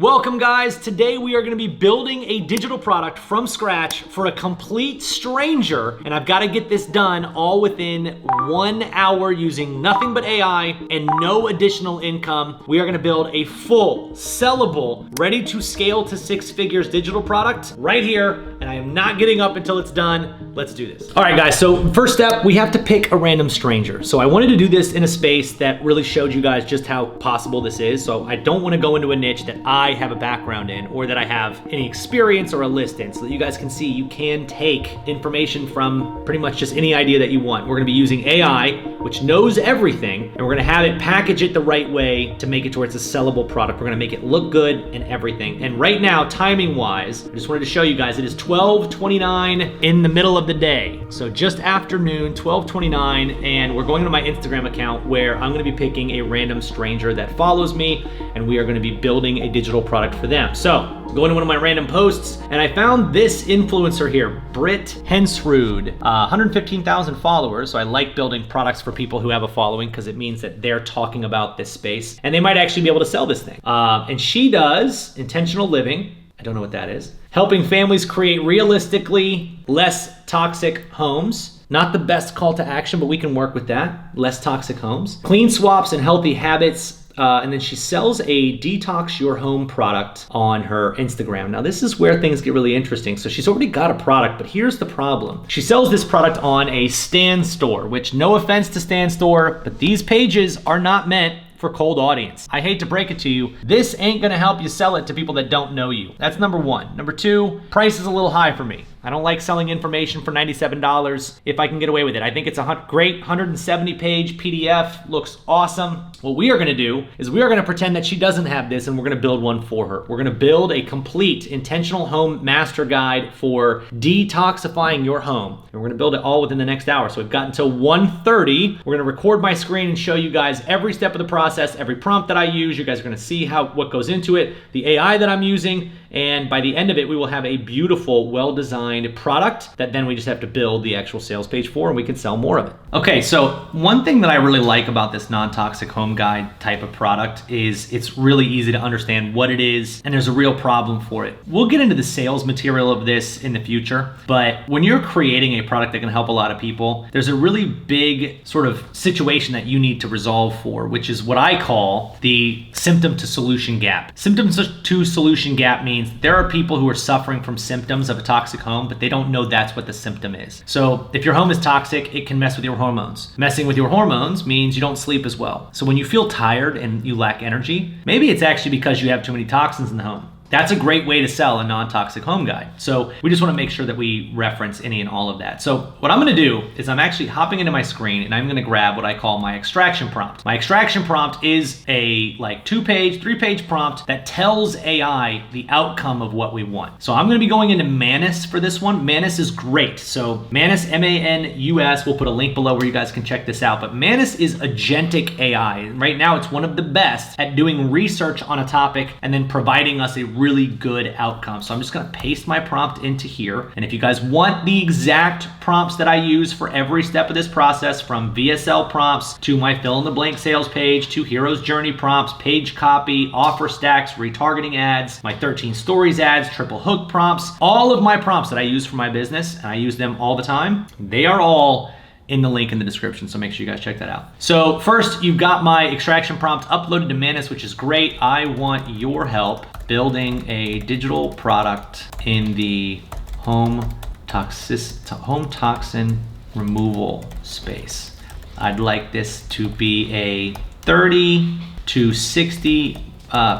Welcome guys, today we are gonna be building a digital product from scratch for a complete stranger, and I've gotta get this done all within 1 hour using nothing but AI and no additional income. We are gonna build a full, sellable, ready to scale to 6 figures digital product right here, and I am not getting up until it's done. Let's do this. All right guys, so first step, we have to pick a random stranger. So I wanted to do this in a space that really showed you guys just how possible this is. So I don't wanna go into a niche that I have a background in or that I have any experience or a list in, so that you guys can see you can take information from pretty much just any idea that you want. We're gonna be using AI, which knows everything, and we're gonna have it package it the right way to make it towards a sellable product. We're gonna make it look good and everything. And right now, timing wise, I just wanted to show you guys, it is 12:29 in the middle of the day. So just afternoon, 12:29, and we're going to my Instagram account where I'm gonna be picking a random stranger that follows me, and we are gonna be building a digital product for them. So going to one of my random posts, and I found this influencer here, Britt Hensrud, 115,000 followers. So I like building products for people who have a following because it means that they're talking about this space and they might actually be able to sell this thing. And she does intentional living. I don't know what that is. Helping families create realistically less toxic homes. Not the best call to action, but we can work with that. Less toxic homes. Clean swaps and healthy habits. And then she sells a detox your home product on her Instagram. Now this is where things get really interesting. So she's already got a product, but here's the problem. She sells this product on a Stan store, which no offense to Stan store, but these pages are not meant for cold audience. I hate to break it to you, this ain't gonna help you sell it to people that don't know you. That's number one. Number two, price is a little high for me. I don't like selling information for $97 if I can get away with it. I think it's a great 170 page PDF, looks awesome. What we are gonna do is we are gonna pretend that she doesn't have this and we're gonna build one for her. We're gonna build a complete intentional home master guide for detoxifying your home. And we're gonna build it all within the next hour. So we've got until 1:30. We're gonna record my screen and show you guys every step of the process, every prompt that I use. You guys are gonna see what goes into it, the AI that I'm using, and by the end of it, we will have a beautiful, well-designed product that then we just have to build the actual sales page for, and we can sell more of it. Okay, so one thing that I really like about this non-toxic home guide type of product is it's really easy to understand what it is, and there's a real problem for it. We'll get into the sales material of this in the future, but when you're creating a product that can help a lot of people, there's a really big sort of situation that you need to resolve for, which is what I call the symptom to solution gap. Symptom to solution gap means there are people who are suffering from symptoms of a toxic home, but they don't know that's what the symptom is. So if your home is toxic, it can mess with your hormones. Messing with your hormones means you don't sleep as well. So when you feel tired and you lack energy, maybe it's actually because you have too many toxins in the home. That's a great way to sell a non-toxic home guide. So we just wanna make sure that we reference any and all of that. So what I'm gonna do is I'm actually hopping into my screen and I'm gonna grab what I call my extraction prompt. My extraction prompt is a like 2-page, 3-page prompt that tells AI the outcome of what we want. So I'm gonna be going into Manus for this one. Manus is great. So Manus, M-A-N-U-S, we'll put a link below where you guys can check this out. But Manus is agentic AI. Right now it's one of the best at doing research on a topic and then providing us a really good outcome. So I'm just gonna paste my prompt into here. And if you guys want the exact prompts that I use for every step of this process, from VSL prompts to my fill in the blank sales page, to hero's journey prompts, page copy, offer stacks, retargeting ads, my 13 stories ads, triple hook prompts, all of my prompts that I use for my business, and I use them all the time, they are all in the link in the description, so make sure you guys check that out. So first, you've got my extraction prompt uploaded to Manus, which is great. I want your help building a digital product in the home toxin removal space. I'd like this to be a 30 to 60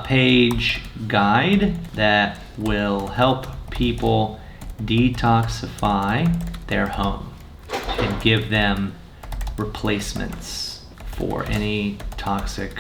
page guide that will help people detoxify their home and give them replacements for any toxic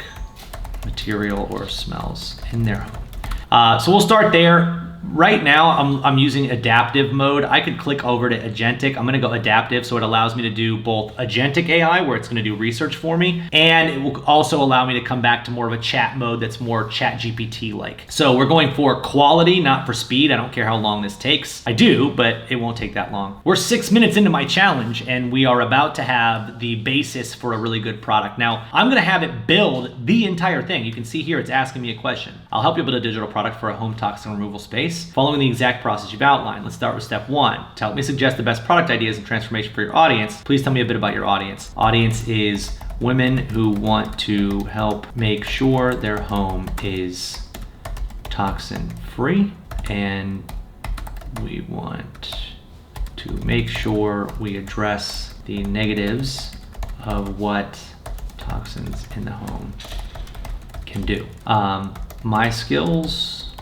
material or smells in their home. So we'll start there. Right now, I'm using adaptive mode. I could click over to agentic. I'm gonna go adaptive, so it allows me to do both agentic AI, where it's gonna do research for me, and it will also allow me to come back to more of a chat mode that's more chat GPT-like. So we're going for quality, not for speed. I don't care how long this takes. I do, but it won't take that long. We're 6 minutes into my challenge, and we are about to have the basis for a really good product. Now, I'm gonna have it build the entire thing. You can see here, it's asking me a question. I'll help you build a digital product for a home toxin removal space, following the exact process you've outlined. Let's start with step 1. To help me suggest the best product ideas and transformation for your audience, please tell me a bit about your audience. Audience is women who want to help make sure their home is toxin free, and we want to make sure we address the negatives of what toxins in the home can do. My skills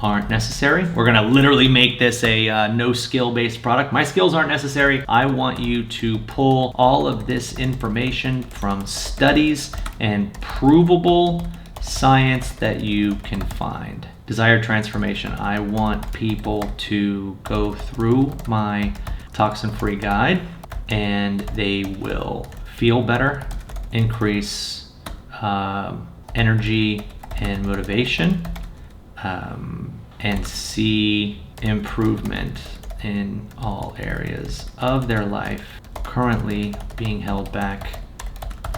aren't necessary. We're gonna literally make this a no skill based product. My skills aren't necessary. I want you to pull all of this information from studies and provable science that you can find. Desired transformation. I want people to go through my toxin-free guide and they will feel better, increase energy and motivation, and see improvement in all areas of their life currently being held back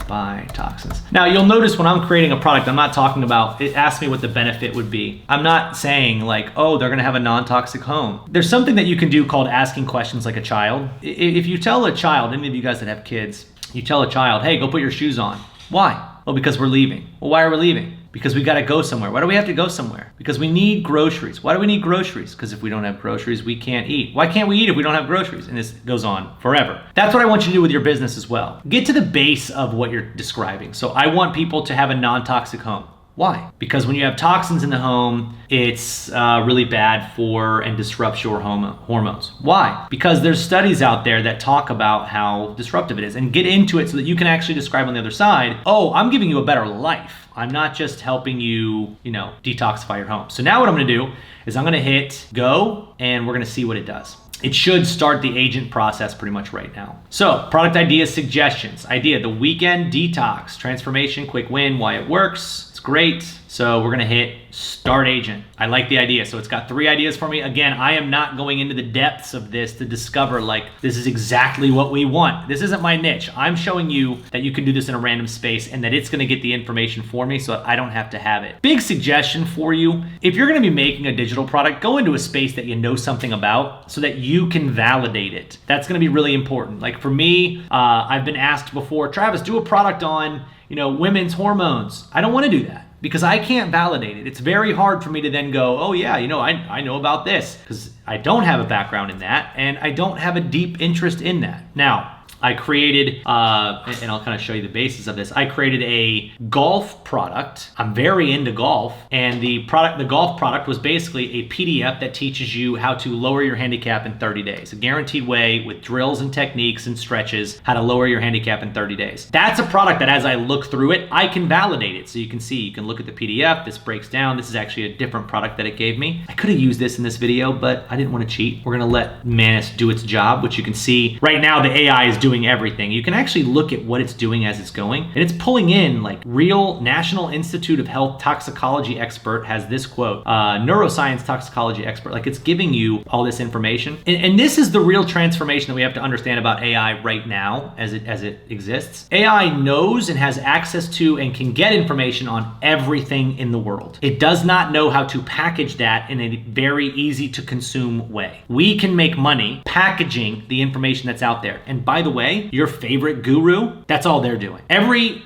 by toxins. Now you'll notice when I'm creating a product, I'm not talking about, it asks me what the benefit would be. I'm not saying like, oh, they're gonna have a non-toxic home. There's something that you can do called asking questions like a child. If you tell a child, any of you guys that have kids, you tell a child, hey, go put your shoes on. Why? Well, because we're leaving. Well, why are we leaving? Because we gotta go somewhere. Why do we have to go somewhere? Because we need groceries. Why do we need groceries? Because if we don't have groceries, we can't eat. Why can't we eat if we don't have groceries? And this goes on forever. That's what I want you to do with your business as well. Get to the base of what you're describing. So I want people to have a non-toxic home. Why? Because when you have toxins in the home, it's really bad for and disrupts your hormones. Why? Because there's studies out there that talk about how disruptive it is, and get into it so that you can actually describe on the other side, oh, I'm giving you a better life. I'm not just helping you, detoxify your home. So now what I'm gonna do is I'm gonna hit go and we're gonna see what it does. It should start the agent process pretty much right now. So product ideas, suggestions. Idea, the weekend detox, transformation, quick win, why it works. It's great. So we're gonna hit start agent. I like the idea. So it's got 3 ideas for me. Again, I am not going into the depths of this to discover like, this is exactly what we want. This isn't my niche. I'm showing you that you can do this in a random space and that it's gonna get the information for me so I don't have to have it. Big suggestion for you, if you're gonna be making a digital product, go into a space that you know something about so that you can validate it. That's gonna be really important. Like for me, I've been asked before, Travis, do a product on women's hormones. I don't wanna do that, because I can't validate it. It's very hard for me to then go, oh yeah, I know about this, because I don't have a background in that and I don't have a deep interest in that. Now, I created, and I'll kind of show you the basis of this. I created a golf product. I'm very into golf, and the golf product was basically a PDF that teaches you how to lower your handicap in 30 days. A guaranteed way with drills and techniques and stretches, how to lower your handicap in 30 days. That's a product that as I look through it, I can validate it. So you can see, you can look at the PDF, this breaks down. This is actually a different product that it gave me. I could have used this in this video, but I didn't want to cheat. We're gonna let Manus do its job, which you can see right now the AI is doing everything. You can actually look at what it's doing as it's going, and it's pulling in like real National Institute of Health toxicology expert has this quote, neuroscience toxicology expert, like it's giving you all this information. And this is the real transformation that we have to understand about AI right now as it exists. AI knows and has access to and can get information on everything in the world. It does not know how to package that in a very easy to consume way. We can make money packaging the information that's out there. And by the way, your favorite guru, that's all they're doing. Every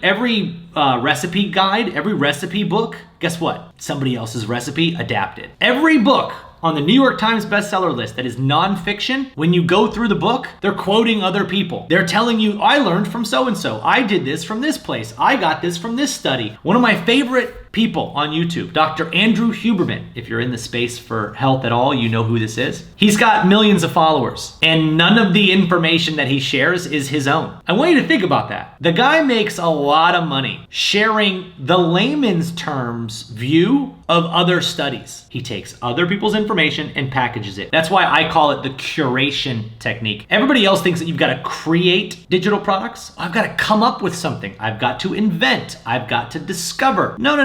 recipe guide, every recipe book, guess what? Somebody else's recipe adapted. Every book on the New York Times bestseller list that is nonfiction, when you go through the book, they're quoting other people. They're telling you, I learned from so-and-so. I did this from this place. I got this from this study. One of my favorite people on YouTube, Dr. Andrew Huberman. If you're in the space for health at all, you know who this is. He's got millions of followers, and none of the information that he shares is his own. I want you to think about that. The guy makes a lot of money sharing the layman's terms view of other studies. He takes other people's information and packages it. That's why I call it the curation technique. Everybody else thinks that you've got to create digital products. I've got to come up with something. I've got to invent. I've got to discover. No.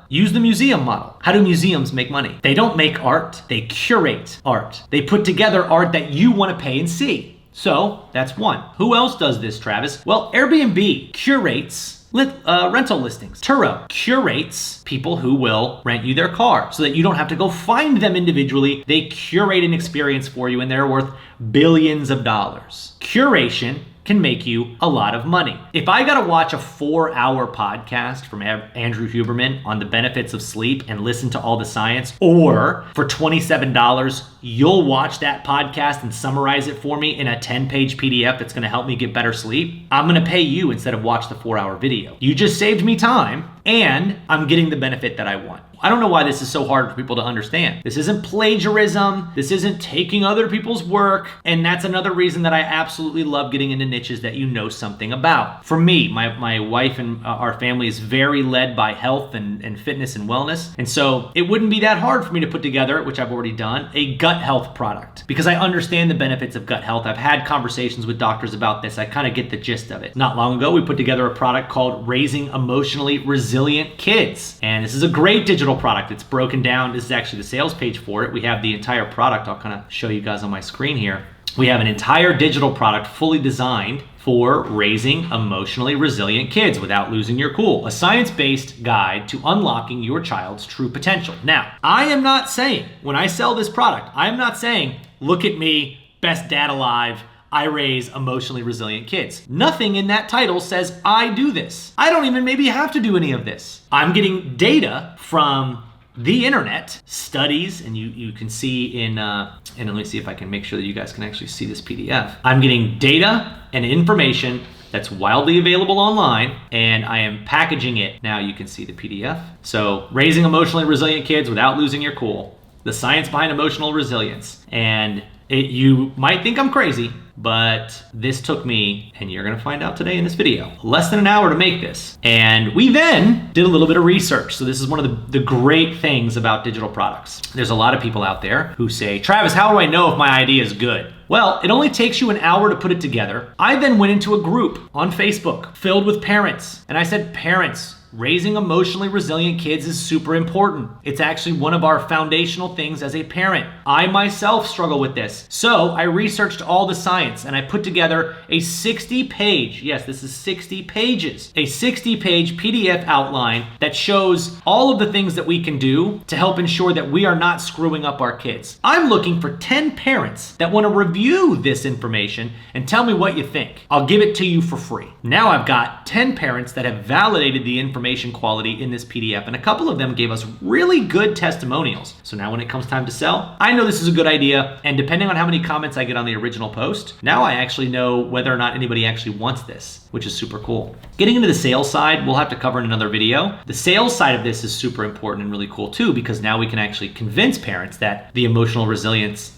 Use the museum model. How do museums make money? They don't make art, they curate art. They put together art that you want to pay and see. So that's one. Who else does this, Travis? Well, Airbnb curates rental listings. Turo curates people who will rent you their car so that you don't have to go find them individually. They curate an experience for you and they're worth billions of dollars. Curation can make you a lot of money. If I gotta watch a 4-hour podcast from Andrew Huberman on the benefits of sleep and listen to all the science, or for $27, you'll watch that podcast and summarize it for me in a 10-page PDF that's gonna help me get better sleep, I'm gonna pay you instead of watch the 4-hour video. You just saved me time and I'm getting the benefit that I want. I don't know why this is so hard for people to understand. This isn't plagiarism. This isn't taking other people's work. And that's another reason that I absolutely love getting into niches that you know something about. For me, my wife and our family is very led by health and fitness and wellness. And so it wouldn't be that hard for me to put together, which I've already done, a gut health product because I understand the benefits of gut health. I've had conversations with doctors about this. I kind of get the gist of it. Not long ago, we put together a product called Raising Emotionally Resilient Kids. And this is a great digital product. It's broken down. This is actually the sales page for it. We have the entire product. I'll kind of show you guys on my screen here. We have an entire digital product fully designed for raising emotionally resilient kids without losing your cool. A science-based guide to unlocking your child's true potential. Now, I am not saying, when I sell this product, I am not saying, look at me, best dad alive, I raise emotionally resilient kids. Nothing in that title says I do this. I don't even maybe have to do any of this. I'm getting data from the internet, studies, and you can see in, and let me see if I can make sure that you guys can actually see this PDF. I'm getting data and information that's widely available online, and I am packaging it. Now you can see the PDF. So, raising emotionally resilient kids without losing your cool. The science behind emotional resilience. And you might think I'm crazy, but this took me, and you're gonna find out today in this video, less than an hour to make this. And we then did a little bit of research. So this is one of the great things about digital products. There's a lot of people out there who say, Travis, how do I know if my idea is good? Well, it only takes you an hour to put it together. I then went into a group on Facebook filled with parents, and I said, parents, raising emotionally resilient kids is super important. It's actually one of our foundational things as a parent. I myself struggle with this. So I researched all the science and I put together a 60-page, yes, this is 60 pages, a 60-page PDF outline that shows all of the things that we can do to help ensure that we are not screwing up our kids. I'm looking for 10 parents that want to review this information and tell me what you think. I'll give it to you for free. Now I've got 10 parents that have validated the information quality in this PDF, and a couple of them gave us really good testimonials. So now when it comes time to sell, I know this is a good idea, and depending on how many comments I get on the original post, now I actually know whether or not anybody actually wants this, which is super cool. Getting into the sales side, we'll have to cover in another video. The sales side of this is super important and really cool too, because now we can actually convince parents that the emotional resilience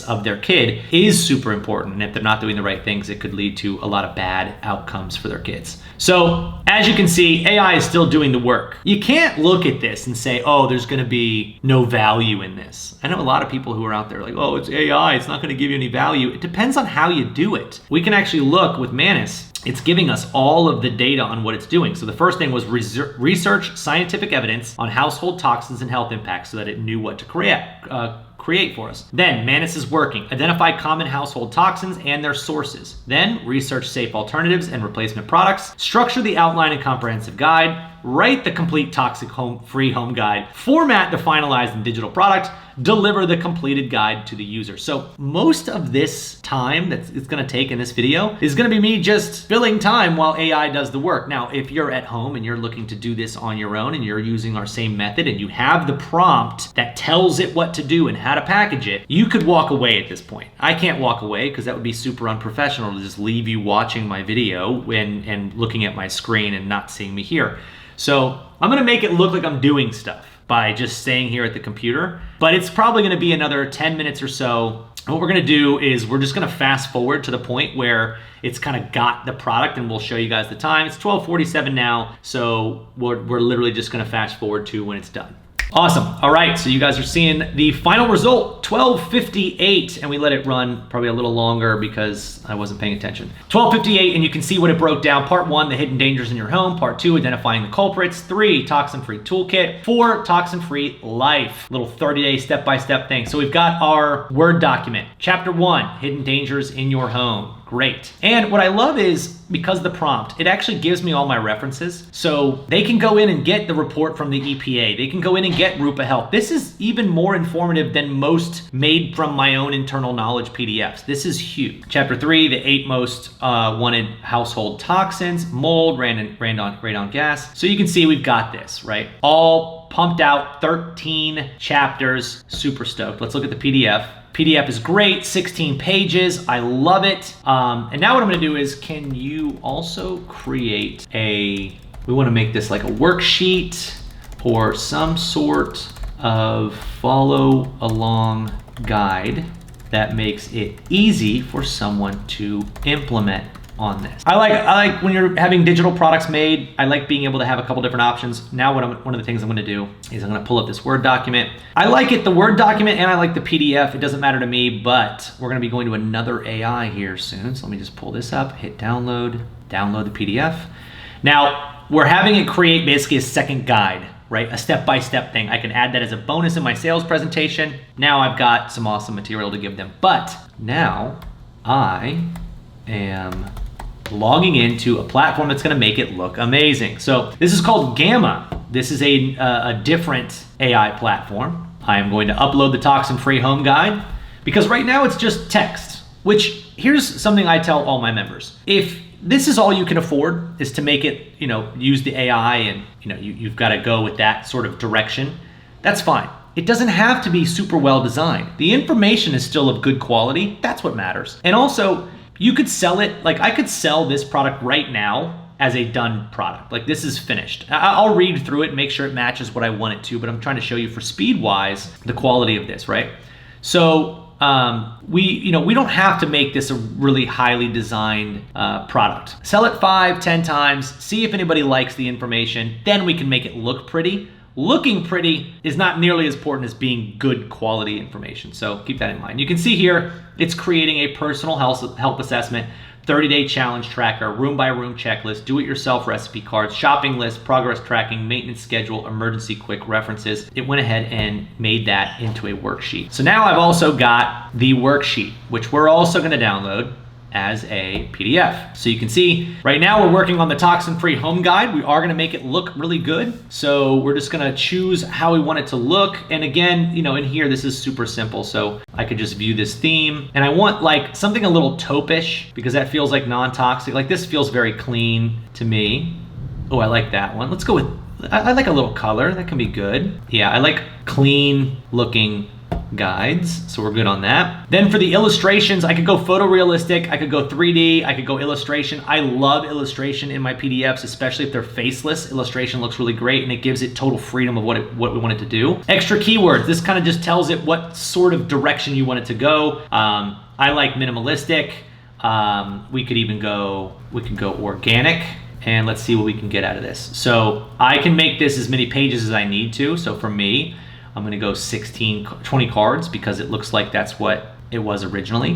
of their kid is super important, and if they're not doing the right things, it could lead to a lot of bad outcomes for their kids. So as you can see, AI is still doing the work. You can't look at this and say, oh, there's gonna be no value in this. I know a lot of people who are out there like, oh, it's AI, it's not gonna give you any value. It depends on how you do it. We can actually look with Manus, it's giving us all of the data on what it's doing. So the first thing was research scientific evidence on household toxins and health impacts so that it knew what to create for us. Then Manus is working. Identify common household toxins and their sources. Then research safe alternatives and replacement products. Structure the outline and comprehensive guide. Write the complete toxic-free home guide. Format the finalized digital product. Deliver the completed guide to the user. So most of this time that it's gonna take in this video is gonna be me just filling time while AI does the work. Now, if you're at home and you're looking to do this on your own and you're using our same method and you have the prompt that tells it what to do and how to package it, you could walk away at this point. I can't walk away because that would be super unprofessional to just leave you watching my video and looking at my screen and not seeing me here. So I'm gonna make it look like I'm doing stuff by just staying here at the computer, but it's probably gonna be another 10 minutes or so. And what we're gonna do is we're just gonna fast forward to the point where it's kind of got the product, and we'll show you guys the time. It's 12:47 now, so we're literally just gonna fast forward to when it's done. Awesome, all right, so you guys are seeing the final result 12:58, and we let it run probably a little longer because I wasn't paying attention. 12:58, and you can see what it broke down. Part 1, the hidden dangers in your home. Part 2, identifying the culprits. 3, toxin-free toolkit. 4, toxin-free life. Little 30-day step-by-step thing. So we've got our Word document. Chapter 1, hidden dangers in your home. Great. And what I love is, because of the prompt, it actually gives me all my references. So they can go in and get the report from the EPA. They can go in and get Rupa Health. This is even more informative than most made from my own internal knowledge PDFs. This is huge. Chapter 3, the 8 most wanted household toxins, mold, radon gas. So you can see we've got this, right? All pumped out, 13 chapters. Super stoked. Let's look at the PDF. PDF is great, 16 pages, I love it. And now what I'm gonna do is, can you also create we wanna make this like a worksheet or some sort of follow along guide that makes it easy for someone to implement on this. I like when you're having digital products made, I like being able to have a couple different options. Now one of the things I'm gonna do is I'm gonna pull up this Word document. I like it, the Word document, and I like the PDF. It doesn't matter to me, but we're gonna be going to another AI here soon. So let me just pull this up, hit download the PDF. Now, we're having it create basically a second guide, right? A step-by-step thing. I can add that as a bonus in my sales presentation. Now I've got some awesome material to give them. But now I am logging into a platform that's gonna make it look amazing. So this is called Gamma. This is a different AI platform. I am going to upload the toxin-free home guide because right now it's just text, which here's something I tell all my members. If this is all you can afford is to make it, use the AI and you've got to go with that sort of direction, that's fine. It doesn't have to be super well designed. The information is still of good quality. That's what matters. And also, you could sell it, like I could sell this product right now as a done product. Like this is finished. I'll read through it and make sure it matches what I want it to, but I'm trying to show you for speed wise, the quality of this, right? So we don't have to make this a really highly designed product. Sell it 5-10 times, see if anybody likes the information, then we can make it look pretty. Looking pretty is not nearly as important as being good quality information. So keep that in mind. You can see here, it's creating a personal health assessment, 30-day challenge tracker, room by room checklist, do-it-yourself recipe cards, shopping list, progress tracking, maintenance schedule, emergency quick references. It went ahead and made that into a worksheet. So now I've also got the worksheet, which we're also gonna download as a PDF. So you can see right now we're working on the toxin-free home guide. We are gonna make it look really good. So we're just gonna choose how we want it to look. And again, in here, this is super simple. So I could just view this theme and I want like something a little taupe-ish because that feels like non-toxic. Like this feels very clean to me. Oh, I like that one. Let's go with, I like a little color, that can be good. Yeah, I like clean looking guides, so we're good on that. Then for the illustrations, I could go photorealistic, I could go 3D, I could go illustration. I love illustration in my PDFs, especially if they're faceless. Illustration looks really great and it gives it total freedom of what we want it to do. Extra keywords, this kind of just tells it what sort of direction you want it to go. I like minimalistic. We can go organic. And let's see what we can get out of this. So I can make this as many pages as I need to. So for me, I'm gonna go 20 cards because it looks like that's what it was originally.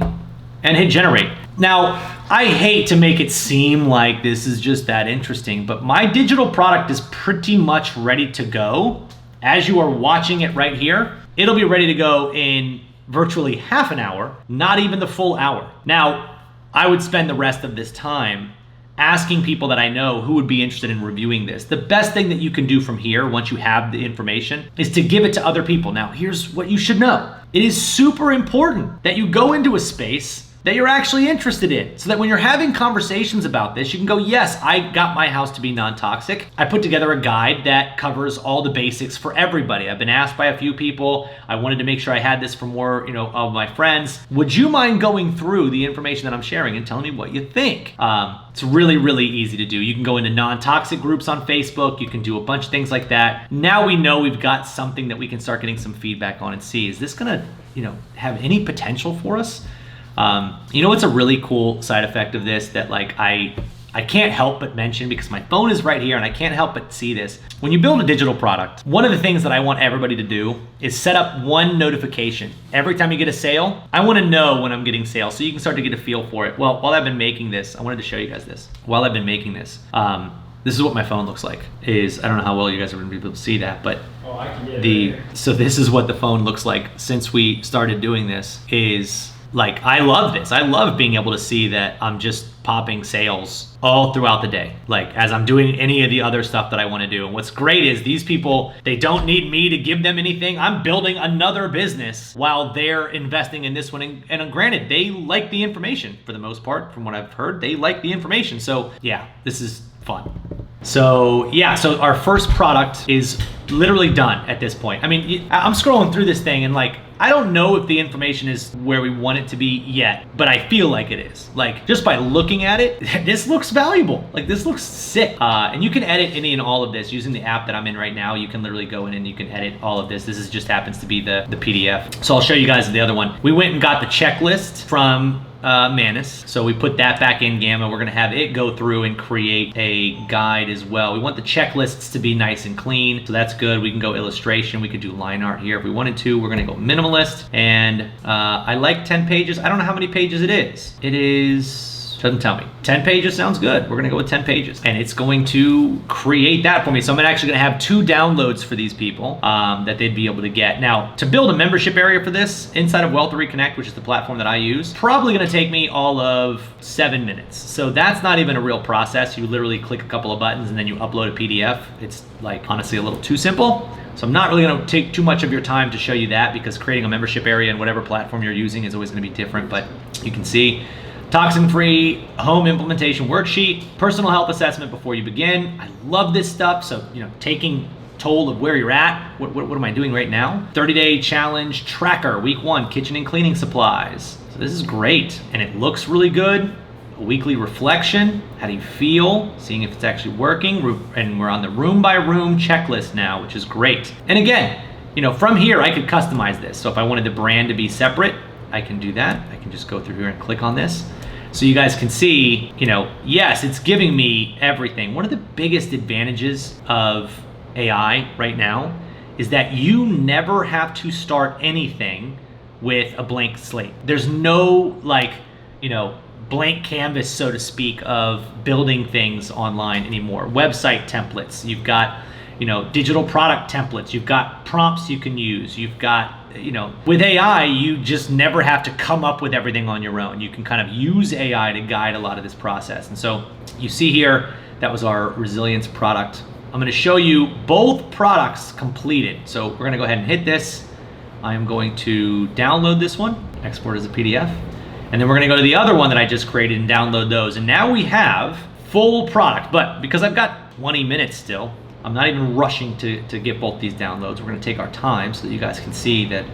And hit generate. Now, I hate to make it seem like this is just that interesting, but my digital product is pretty much ready to go. As you are watching it right here, it'll be ready to go in virtually half an hour, not even the full hour. Now, I would spend the rest of this time asking people that I know who would be interested in reviewing this. The best thing that you can do from here, once you have the information, is to give it to other people. Now, here's what you should know. It is super important that you go into a space that you're actually interested in, so that when you're having conversations about this, you can go, yes, I got my house to be non-toxic. I put together a guide that covers all the basics for everybody. I've been asked by a few people. I wanted to make sure I had this for more, of my friends. Would you mind going through the information that I'm sharing and telling me what you think? It's really, really easy to do. You can go into non-toxic groups on Facebook. You can do a bunch of things like that. Now we know we've got something that we can start getting some feedback on and see, is this gonna, have any potential for us? What's a really cool side effect of this that like I I can't help but mention, because my phone is right here and I can't help but see this. When you build a digital product, one of the things that I want everybody to do is set up one notification. Every time you get a sale, I want to know when I'm getting sales so you can start to get a feel for it. Well, while I've been making this, I wanted to show you guys this. While I've been making this, this is what my phone looks like. I don't know how well you guys are going to be able to see that, but I can get it. So this is what the phone looks like since we started doing this. Is like, I love this. I love being able to see that I'm just popping sales all throughout the day, like as I'm doing any of the other stuff that I want to do. And what's great is these people, they don't need me to give them anything. I'm building another business while they're investing in this one. And granted, they like the information for the most part. From what I've heard, they like the information. So yeah, this is fun. So yeah, so our first product is literally done at this point. I mean, I'm scrolling through this thing and like, I don't know if the information is where we want it to be yet, but I feel like it is. Like, just by looking at it, this looks valuable. Like, this looks sick. And you can edit any and all of this using the app that I'm in right now. You can literally go in and you can edit all of this. This is just happens to be the PDF. So I'll show you guys the other one. We went and got the checklist from Manus. So we put that back in Gamma. We're gonna have it go through and create a guide as well. We want the checklists to be nice and clean, so that's good. We can go illustration. We could do line art here if we wanted to. We're gonna go minimalist, and I like 10 pages. I don't know how many pages it is. It is, doesn't tell me. 10 pages sounds good. We're gonna go with 10 pages. And it's going to create that for me. So I'm actually gonna have 2 downloads for these people that they'd be able to get. Now, to build a membership area for this inside of Wealthery Connect, which is the platform that I use, probably gonna take me all of 7 minutes. So that's not even a real process. You literally click a couple of buttons and then you upload a PDF. It's like, honestly, a little too simple. So I'm not really gonna take too much of your time to show you that, because creating a membership area in whatever platform you're using is always gonna be different, but you can see toxin-free home implementation worksheet, personal health assessment before you begin. I love this stuff. So, taking toll of where you're at. What am I doing right now? 30-day challenge tracker, week 1, kitchen and cleaning supplies. So this is great, and it looks really good. A weekly reflection. How do you feel? Seeing if it's actually working. And we're on the room by room checklist now, which is great. And again, from here, I could customize this. So if I wanted the brand to be separate, I can do that. I can just go through here and click on this. So you guys can see, yes, it's giving me everything. One of the biggest advantages of AI right now is that you never have to start anything with a blank slate. There's no blank canvas, so to speak, of building things online anymore. Website templates, you've got, digital product templates, you've got prompts you can use, you've got, with AI, you just never have to come up with everything on your own. You can kind of use AI to guide a lot of this process. And so you see here, that was our resilience product. I'm gonna show you both products completed. So we're gonna go ahead and hit this. I am going to download this one, export as a PDF. And then we're gonna go to the other one that I just created and download those. And now we have full product, but because I've got 20 minutes still, I'm not even rushing to get both these downloads. We're gonna take our time so that you guys can see that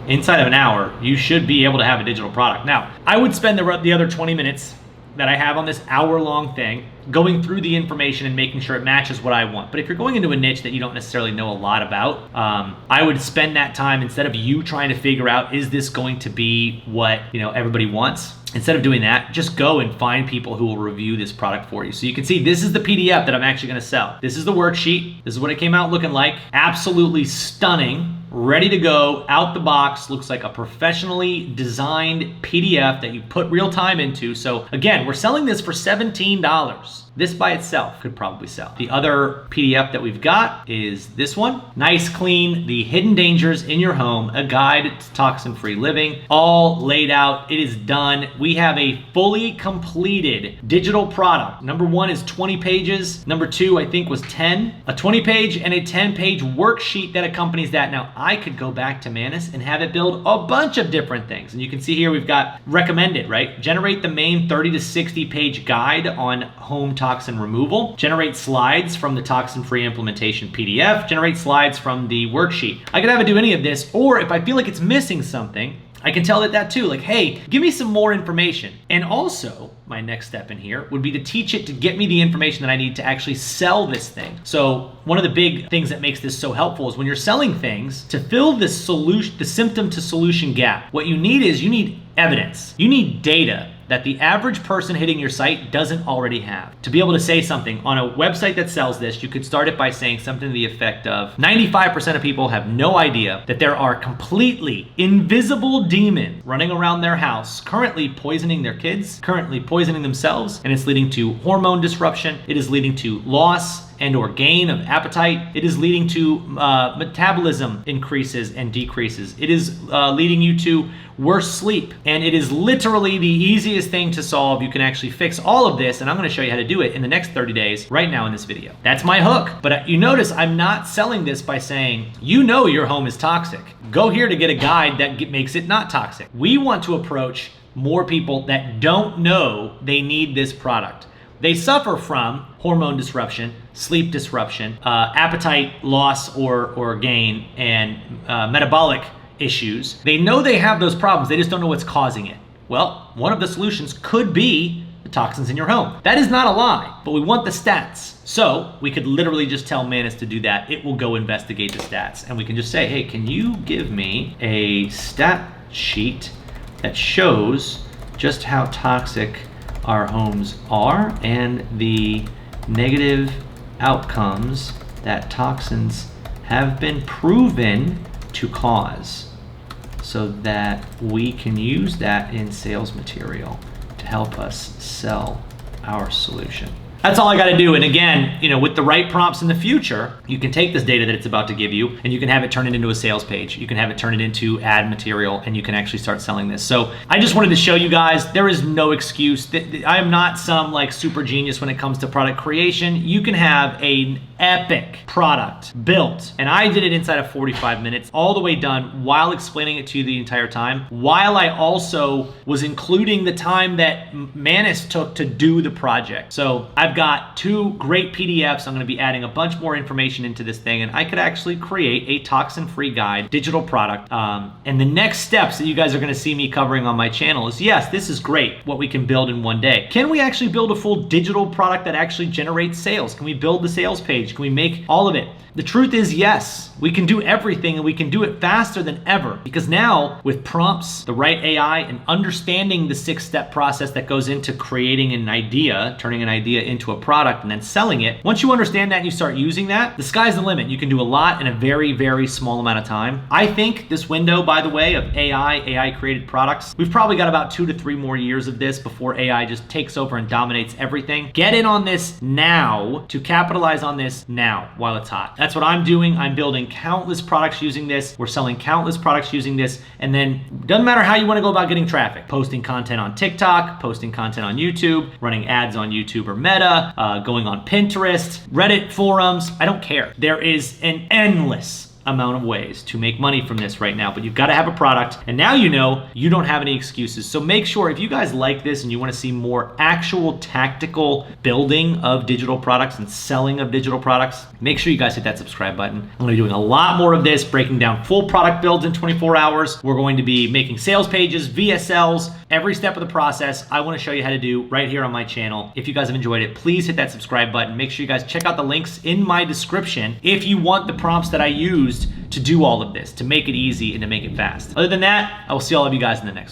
inside of an hour, you should be able to have a digital product. Now, I would spend the other 20 minutes that I have on this hour-long thing going through the information and making sure it matches what I want. But if you're going into a niche that you don't necessarily know a lot about, I would spend that time, instead of you trying to figure out, is this going to be what everybody wants? Instead of doing that, just go and find people who will review this product for you. So you can see this is the PDF that I'm actually gonna sell. This is the worksheet. This is what it came out looking like. Absolutely stunning. Ready to go, out the box, looks like a professionally designed PDF that you put real time into. So again, we're selling this for $17. This by itself could probably sell. The other PDF that we've got is this one. Nice, clean, the hidden dangers in your home, a guide to toxin-free living, all laid out. It is done. We have a fully completed digital product. Number 1 is 20 pages. Number 2, I think, was 10. A 20-page and a 10-page worksheet that accompanies that. Now, I could go back to Manus and have it build a bunch of different things. And you can see here we've got recommended, right? Generate the main 30 to 60 page guide on home toxin removal. Generate slides from the toxin-free implementation PDF. Generate slides from the worksheet. I could have it do any of this, or if I feel like it's missing something, I can tell it that too, like, hey, give me some more information. And also, my next step in here would be to teach it to get me the information that I need to actually sell this thing. So one of the big things that makes this so helpful is when you're selling things, to fill the symptom to solution gap, what you need is evidence. You need data that the average person hitting your site doesn't already have. To be able to say something on a website that sells this, you could start it by saying something to the effect of 95% of people have no idea that there are completely invisible demons running around their house, currently poisoning their kids, currently poisoning themselves, and it's leading to hormone disruption. It is leading to loss and or gain of appetite. It is leading to metabolism increases and decreases. It is leading you to worse sleep. And it is literally the easiest thing to solve. You can actually fix all of this, and I'm gonna show you how to do it in the next 30 days right now in this video. That's my hook. But you notice I'm not selling this by saying, you know your home is toxic. Go here to get a guide that makes it not toxic. We want to approach more people that don't know they need this product. They suffer from hormone disruption, sleep disruption, appetite loss or gain, and metabolic issues. They know they have those problems, they just don't know what's causing it. Well, one of the solutions could be the toxins in your home. That is not a lie, but we want the stats. So we could literally just tell Manus to do that. It will go investigate the stats. And we can just say, hey, can you give me a stat sheet that shows just how toxic our homes are and the negative outcomes that toxins have been proven to cause, so that we can use that in sales material to help us sell our solution. That's all I gotta do. And again, with the right prompts in the future, you can take this data that it's about to give you and you can have it turn it into a sales page. You can have it turn it into ad material and you can actually start selling this. So I just wanted to show you guys, there is no excuse. I am not some super genius when it comes to product creation. You can have an epic product built, and I did it inside of 45 minutes, all the way done, while explaining it to you the entire time, while I also was including the time that Manus took to do the project. So I've got 2 great PDFs. I'm gonna be adding a bunch more information into this thing, and I could actually create a toxin-free guide, digital product. And the next steps that you guys are gonna see me covering on my channel is, yes, this is great, what we can build in one day. Can we actually build a full digital product that actually generates sales? Can we build the sales page? Can we make all of it? The truth is, yes, we can do everything, and we can do it faster than ever, because now with prompts, the right AI, and understanding the 6-step process that goes into creating an idea, turning an idea into a product and then selling it. Once you understand that and you start using that, the sky's the limit. You can do a lot in a very, very small amount of time. I think this window, by the way, of AI created products, we've probably got about 2 to 3 more years of this before AI just takes over and dominates everything. Get in on this now to capitalize on this now while it's hot. That's what I'm doing. I'm building countless products using this. We're selling countless products using this. And then doesn't matter how you want to go about getting traffic, posting content on TikTok, posting content on YouTube, running ads on YouTube or Meta, going on Pinterest, Reddit forums. I don't care. There is an endless amount of ways to make money from this right now, but you've got to have a product, and now you know you don't have any excuses. So make sure, if you guys like this and you want to see more actual tactical building of digital products and selling of digital products, make sure you guys hit that subscribe button. I'm going to be doing a lot more of this, breaking down full product builds in 24 hours. We're going to be making sales pages, VSLs, every step of the process. I want to show you how to do right here on my channel. If you guys have enjoyed it, please hit that subscribe button. Make sure you guys check out the links in my description if you want the prompts that I used to do all of this, to make it easy and to make it fast. Other than that, I will see all of you guys in the next one.